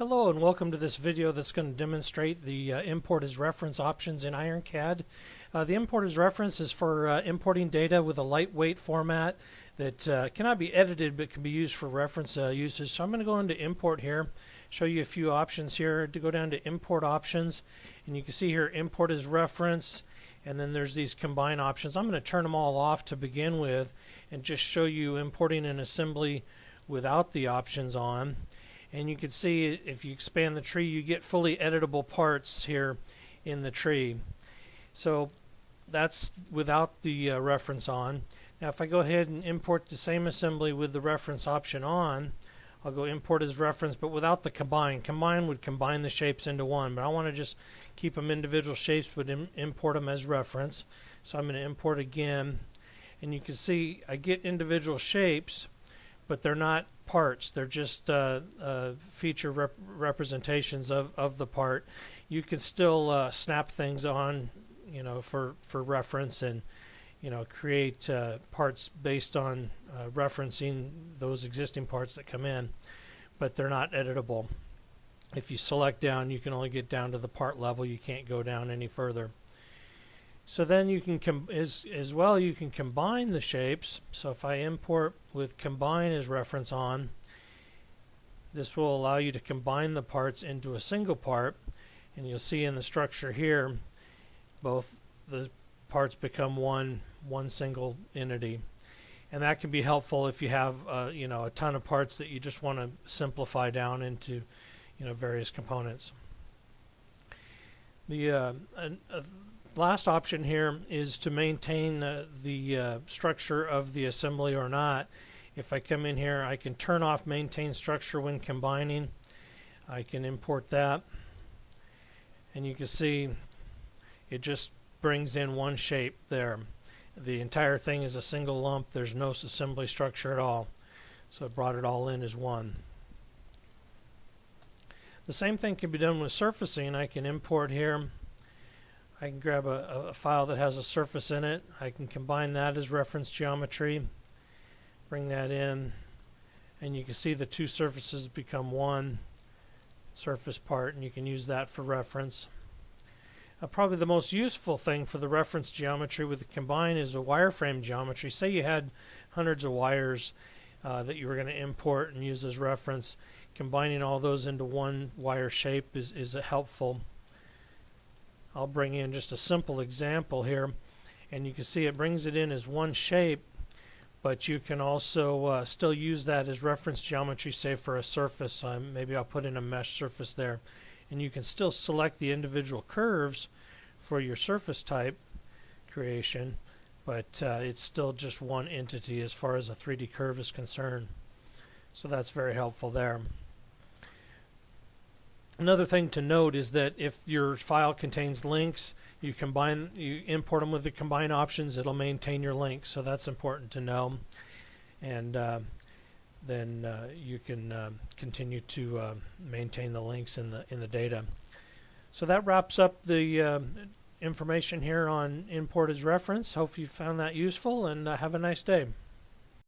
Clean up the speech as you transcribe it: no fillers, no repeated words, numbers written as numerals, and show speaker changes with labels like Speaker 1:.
Speaker 1: Hello and welcome to this video that's going to demonstrate the import as reference options in IronCAD. The import as reference is for importing data with a lightweight format that cannot be edited but can be used for reference uses. So I'm going to go into import here, show you a few options here. To go down to import options, and you can see here import as reference, and then there's these combine options. I'm going to turn them all off to begin with and just show you importing an assembly without the options on. And you can see if you expand the tree, you get fully editable parts here in the tree. So that's without the reference on. Now if I go ahead and import the same assembly with the reference option on, I'll go import as reference, but without the combine. Combine would combine the shapes into one, but I want to just keep them individual shapes but import them as reference. So I'm going to import again, and you can see I get individual shapes, but they're not parts. They're just feature representations of the part. You can still snap things on, for reference, and create parts based on referencing those existing parts that come in, but they're not editable. If you select down, you can only get down to the part level. You can't go down any further. So then you can as well you can combine the shapes. So if I import with combine as reference on, this will allow you to combine the parts into a single part, and you'll see in the structure here both the parts become one single entity. And that can be helpful if you have a ton of parts that you just want to simplify down into various components. The last option here is to maintain the structure of the assembly or not. If I come in here, I can turn off maintain structure when combining. I can import that, and you can see it just brings in one shape there. The entire thing is a single lump. There's no assembly structure at all, so it brought it all in as one. The same thing can be done with surfacing. I can import here. I can grab a file that has a surface in it. I can combine that as reference geometry, bring that in, and you can see the two surfaces become one surface part, and you can use that for reference. Probably the most useful thing for the reference geometry with the combine is a wireframe geometry. Say you had hundreds of wires that you were going to import and use as reference. Combining all those into one wire shape is helpful. I'll bring in just a simple example here, and you can see it brings it in as one shape, but you can also still use that as reference geometry, say for a surface. Maybe I'll put in a mesh surface there, and you can still select the individual curves for your surface type creation, but it's still just one entity as far as a 3D curve is concerned. So that's very helpful there. Another thing to note is that if your file contains links, you import them with the combine options, it'll maintain your links, so that's important to know. And then you can continue to maintain the links in the data. So that wraps up the information here on import as reference. Hope you found that useful, and have a nice day.